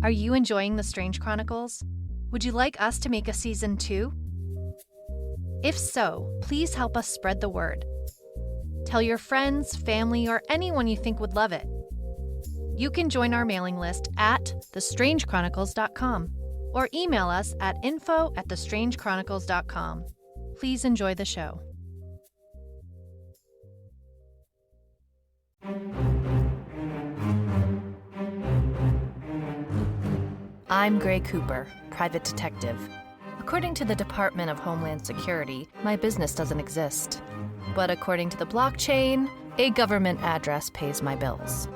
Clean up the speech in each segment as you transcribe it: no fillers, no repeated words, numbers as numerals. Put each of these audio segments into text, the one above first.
Are you enjoying the Strange Chronicles? Would you like us to make a season 2? If so, please help us spread the word. Tell your friends, family, or anyone you think would love it. You can join our mailing list at thestrangechronicles.com or email us at info@thestrangechronicles.com. Please enjoy the show. I'm Gray Cooper, private detective. According to the Department of Homeland Security, my business doesn't exist. But according to the blockchain, a government address pays my bills.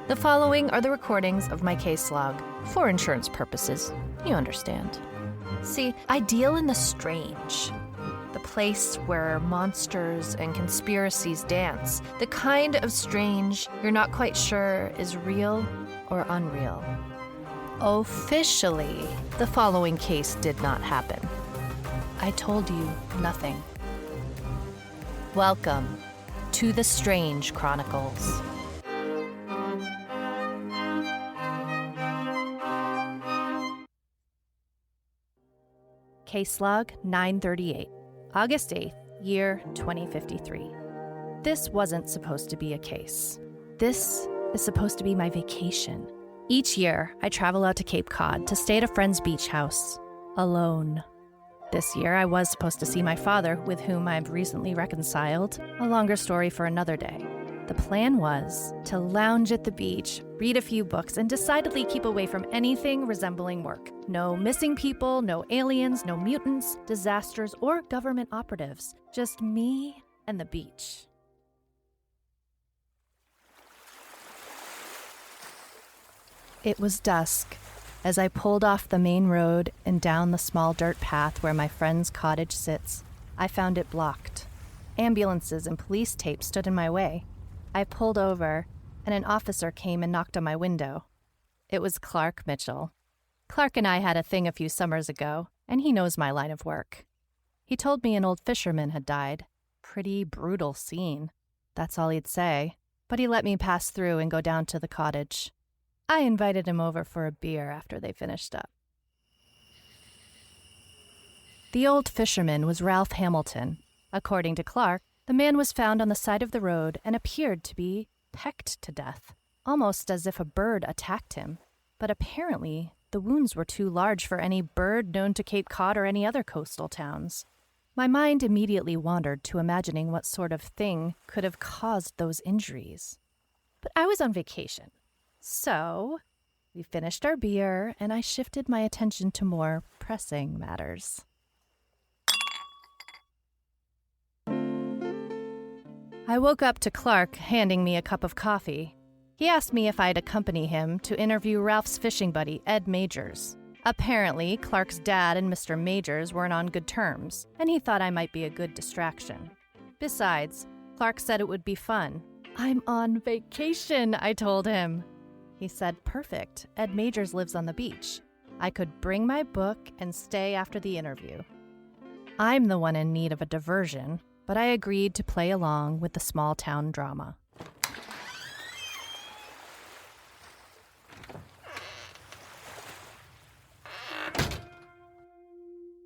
The following are the recordings of my case log, for insurance purposes, you understand. See, I deal in the strange. The place where monsters and conspiracies dance. The kind of strange you're not quite sure is real or unreal. Officially, the following case did not happen. I told you nothing. Welcome to the Strange Chronicles. Case log 938, August 8th, year 2053. This wasn't supposed to be a case. This is supposed to be my vacation. Each year, I travel out to Cape Cod to stay at a friend's beach house, alone. This year, I was supposed to see my father, with whom I've recently reconciled, a longer story for another day. The plan was to lounge at the beach, read a few books, and decidedly keep away from anything resembling work. No missing people, no aliens, no mutants, disasters, or government operatives. Just me and the beach. It was dusk as I pulled off the main road and down the small dirt path where my friend's cottage sits. I found it blocked. Ambulances and police tape stood in my way. I pulled over, and an officer came and knocked on my window. It was Clark Mitchell. Clark and I had a thing a few summers ago, and he knows my line of work. He told me an old fisherman had died. Pretty brutal scene. That's all he'd say, but he let me pass through and go down to the cottage. I invited him over for a beer after they finished up. The old fisherman was Ralph Hamilton. According to Clark, the man was found on the side of the road and appeared to be pecked to death, almost as if a bird attacked him. But apparently, the wounds were too large for any bird known to Cape Cod or any other coastal towns. My mind immediately wandered to imagining what sort of thing could have caused those injuries. But I was on vacation. So, we finished our beer, and I shifted my attention to more pressing matters. I woke up to Clark handing me a cup of coffee. He asked me if I'd accompany him to interview Ralph's fishing buddy, Ed Majors. Apparently, Clark's dad and Mr. Majors weren't on good terms, and he thought I might be a good distraction. Besides, Clark said it would be fun. I'm on vacation, I told him. He said, perfect. Ed Majors lives on the beach. I could bring my book and stay after the interview. I'm the one in need of a diversion, but I agreed to play along with the small town drama.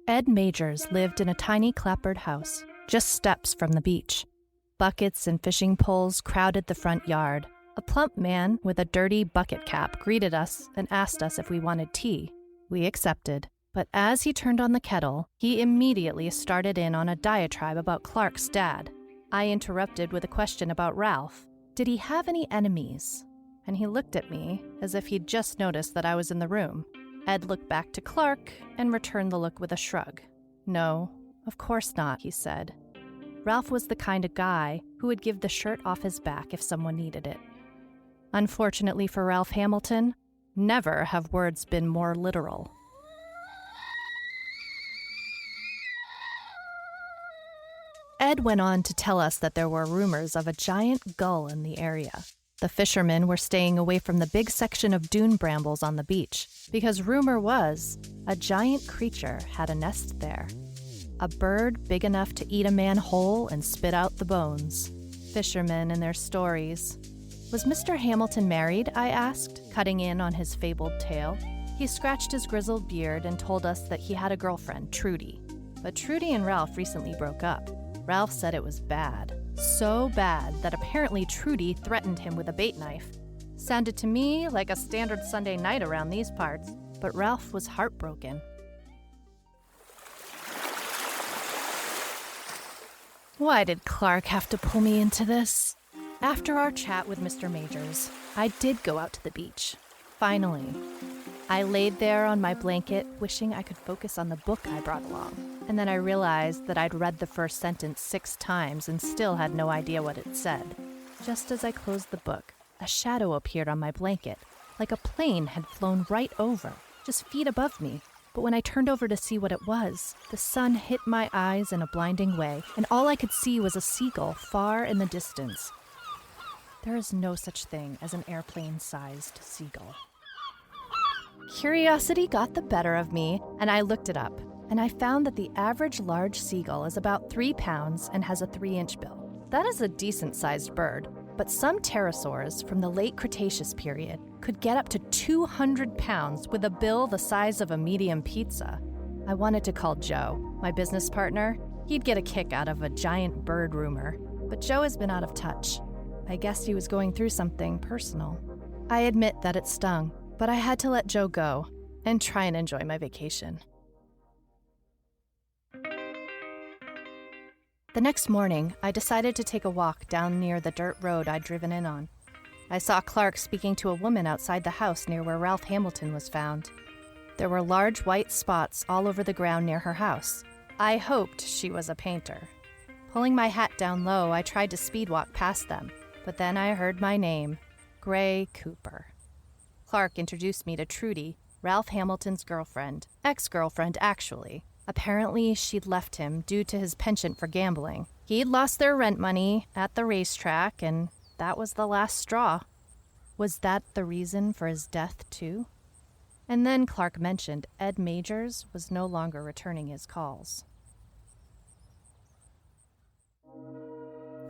Ed Majors lived in a tiny clapboard house, just steps from the beach. Buckets and fishing poles crowded the front yard. A plump man with a dirty bucket cap greeted us and asked us if we wanted tea. We accepted, but as he turned on the kettle, he immediately started in on a diatribe about Clark's dad. I interrupted with a question about Ralph. Did he have any enemies? And he looked at me as if he'd just noticed that I was in the room. Ed looked back to Clark and returned the look with a shrug. No, of course not, he said. Ralph was the kind of guy who would give the shirt off his back if someone needed it. Unfortunately for Ralph Hamilton, never have words been more literal. Ed went on to tell us that there were rumors of a giant gull in the area. The fishermen were staying away from the big section of dune brambles on the beach because rumor was a giant creature had a nest there. A bird big enough to eat a man whole and spit out the bones. Fishermen and their stories. Was Mr. Hamilton married? I asked, cutting in on his fabled tale. He scratched his grizzled beard and told us that he had a girlfriend, Trudy. But Trudy and Ralph recently broke up. Ralph said it was bad. So bad that apparently Trudy threatened him with a bait knife. Sounded to me like a standard Sunday night around these parts, but Ralph was heartbroken. Why did Clark have to pull me into this? After our chat with Mr. Majors, I did go out to the beach. Finally. I laid there on my blanket, wishing I could focus on the book I brought along. And then I realized that I'd read the first sentence 6 times and still had no idea what it said. Just as I closed the book, a shadow appeared on my blanket, like a plane had flown right over, just feet above me. But when I turned over to see what it was, the sun hit my eyes in a blinding way, and all I could see was a seagull far in the distance. There is no such thing as an airplane-sized seagull. Curiosity got the better of me, and I looked it up, and I found that the average large seagull is about 3 pounds and has a 3-inch bill. That is a decent-sized bird, but some pterosaurs from the late Cretaceous period could get up to 200 pounds with a bill the size of a medium pizza. I wanted to call Joe, my business partner. He'd get a kick out of a giant bird rumor, but Joe has been out of touch. I guess he was going through something personal. I admit that it stung, but I had to let Joe go and try and enjoy my vacation. The next morning, I decided to take a walk down near the dirt road I'd driven in on. I saw Clark speaking to a woman outside the house near where Ralph Hamilton was found. There were large white spots all over the ground near her house. I hoped she was a painter. Pulling my hat down low, I tried to speed walk past them, but then I heard my name, Gray Cooper. Clark introduced me to Trudy, Ralph Hamilton's girlfriend, ex-girlfriend actually. Apparently, she'd left him due to his penchant for gambling. He'd lost their rent money at the racetrack, and that was the last straw. Was that the reason for his death, too? And then Clark mentioned Ed Majors was no longer returning his calls.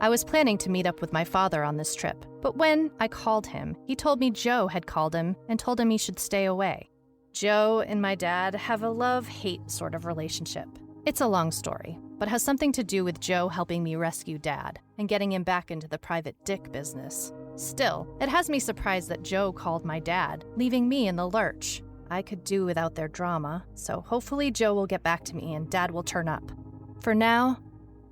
I was planning to meet up with my father on this trip, but when I called him, he told me Joe had called him and told him he should stay away. Joe and my dad have a love-hate sort of relationship. It's a long story, but has something to do with Joe helping me rescue Dad and getting him back into the private dick business. Still, it has me surprised that Joe called my dad, leaving me in the lurch. I could do without their drama, so hopefully Joe will get back to me and Dad will turn up. For now,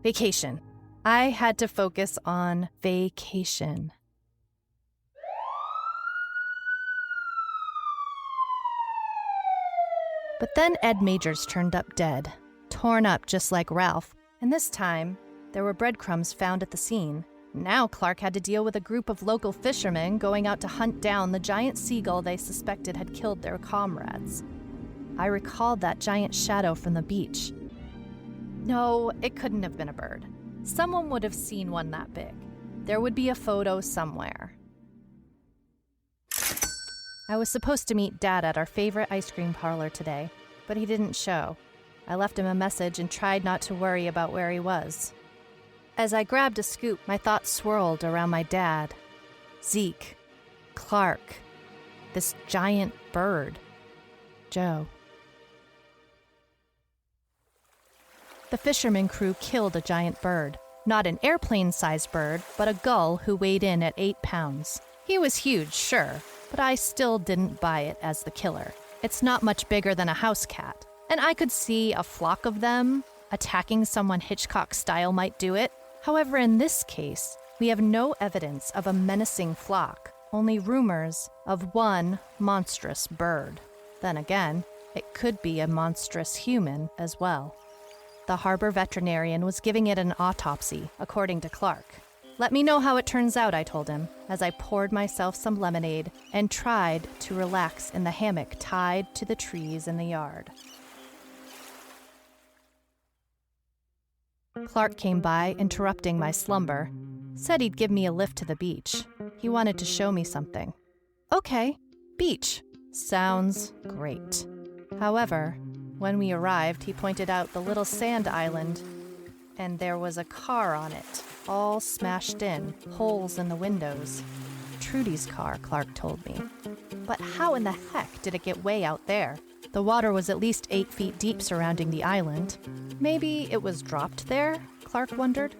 vacation. I had to focus on vacation. But then Ed Majors turned up dead, torn up just like Ralph, and this time, there were breadcrumbs found at the scene. Now Clark had to deal with a group of local fishermen going out to hunt down the giant seagull they suspected had killed their comrades. I recalled that giant shadow from the beach. No, it couldn't have been a bird. Someone would have seen one that big. There would be a photo somewhere. I was supposed to meet Dad at our favorite ice cream parlor today, but he didn't show. I left him a message and tried not to worry about where he was. As I grabbed a scoop, my thoughts swirled around my dad, Zeke, Clark, this giant bird, Joe. The fisherman crew killed a giant bird. Not an airplane-sized bird, but a gull who weighed in at 8 pounds. He was huge, sure, but I still didn't buy it as the killer. It's not much bigger than a house cat, and I could see a flock of them. Attacking someone Hitchcock-style might do it. However, in this case, we have no evidence of a menacing flock, only rumors of one monstrous bird. Then again, it could be a monstrous human as well. The harbor veterinarian was giving it an autopsy, according to Clark. Let me know how it turns out, I told him, as I poured myself some lemonade and tried to relax in the hammock tied to the trees in the yard. Clark came by, interrupting my slumber. Said he'd give me a lift to the beach. He wanted to show me something. Okay, beach. Sounds great. However, when we arrived, he pointed out the little sand island, and there was a car on it, all smashed in, holes in the windows. Trudy's car, Clark told me. But how in the heck did it get way out there? The water was at least 8 feet deep surrounding the island. Maybe it was dropped there, Clark wondered.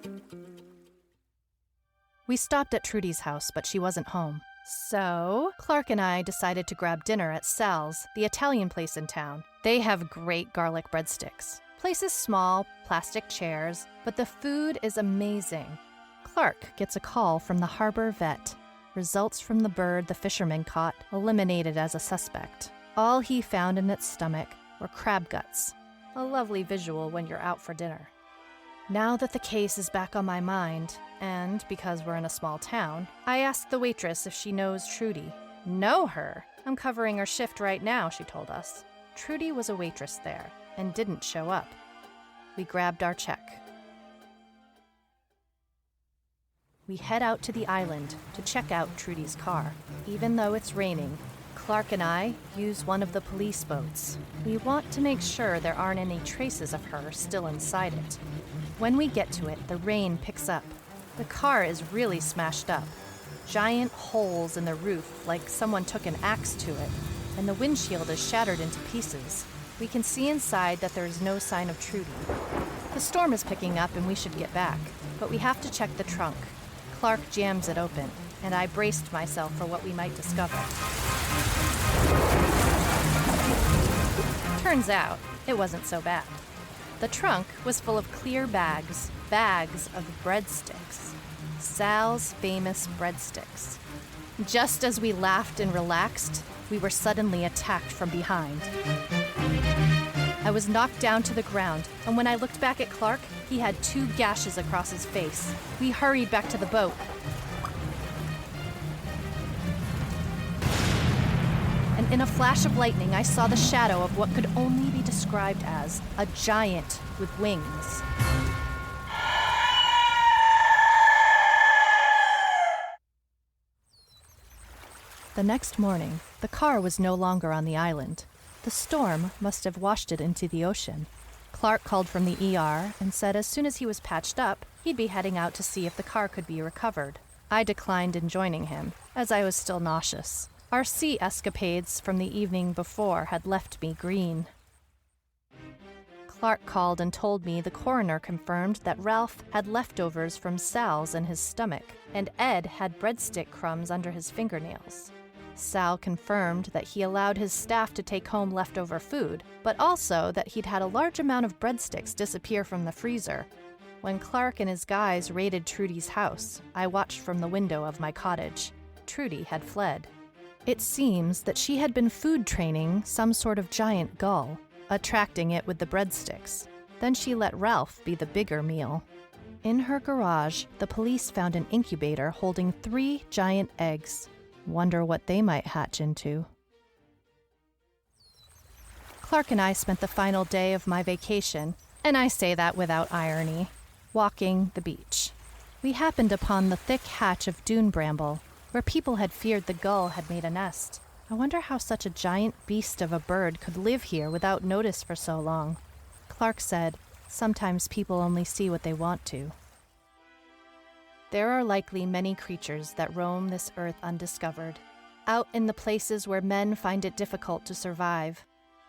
We stopped at Trudy's house, but she wasn't home. So, Clark and I decided to grab dinner at Sal's, the Italian place in town. They have great garlic breadsticks. Place is small, plastic chairs, but the food is amazing. Clark gets a call from the harbor vet. Results from the bird the fisherman caught eliminated as a suspect. All he found in its stomach were crab guts. A lovely visual when you're out for dinner. Now that the case is back on my mind, and because we're in a small town, I asked the waitress if she knows Trudy. Know her? I'm covering her shift right now, she told us. Trudy was a waitress there and didn't show up. We grabbed our check. We head out to the island to check out Trudy's car. Even though it's raining, Clark and I use one of the police boats. We want to make sure there aren't any traces of her still inside it. When we get to it, the rain picks up. The car is really smashed up. Giant holes in the roof, like someone took an axe to it, and the windshield is shattered into pieces. We can see inside that there is no sign of Trudy. The storm is picking up and we should get back, but we have to check the trunk. Clark jams it open, and I braced myself for what we might discover. Turns out, it wasn't so bad. The trunk was full of clear bags of breadsticks. Sal's famous breadsticks. Just as we laughed and relaxed, we were suddenly attacked from behind. I was knocked down to the ground, and when I looked back at Clark, he had 2 gashes across his face. We hurried back to the boat. And in a flash of lightning, I saw the shadow of what could only be described as a giant with wings. The next morning, the car was no longer on the island. The storm must have washed it into the ocean. Clark called from the ER and said as soon as he was patched up, he'd be heading out to see if the car could be recovered. I declined in joining him, as I was still nauseous. Our sea escapades from the evening before had left me green. Clark called and told me the coroner confirmed that Ralph had leftovers from Sal's in his stomach, and Ed had breadstick crumbs under his fingernails. Sal confirmed that he allowed his staff to take home leftover food, but also that he'd had a large amount of breadsticks disappear from the freezer. When Clark and his guys raided Trudy's house, I watched from the window of my cottage. Trudy had fled. It seems that she had been food training some sort of giant gull, attracting it with the breadsticks. Then she let Ralph be the bigger meal. In her garage, the police found an incubator holding 3 giant eggs. Wonder what they might hatch into. Clark and I spent the final day of my vacation, and I say that without irony, walking the beach. We happened upon the thick hatch of dune bramble, where people had feared the gull had made a nest. I wonder how such a giant beast of a bird could live here without notice for so long. Clark said, sometimes people only see what they want to. There are likely many creatures that roam this earth undiscovered, out in the places where men find it difficult to survive.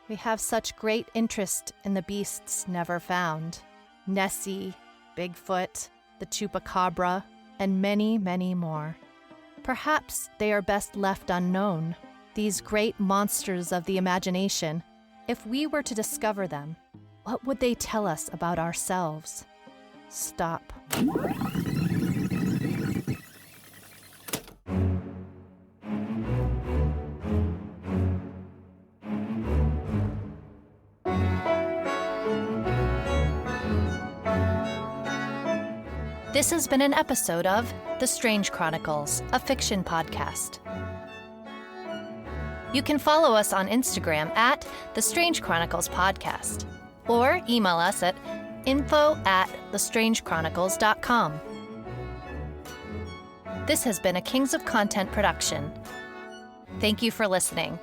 We have such great interest in the beasts never found. Nessie, Bigfoot, the Chupacabra, and many, many more. Perhaps they are best left unknown, these great monsters of the imagination. If we were to discover them, what would they tell us about ourselves? Stop. This has been an episode of The Strange Chronicles, a fiction podcast. You can follow us on Instagram at The Strange Chronicles Podcast, or email us at info@thestrangechronicles.com. This has been a Kings of Content production. Thank you for listening.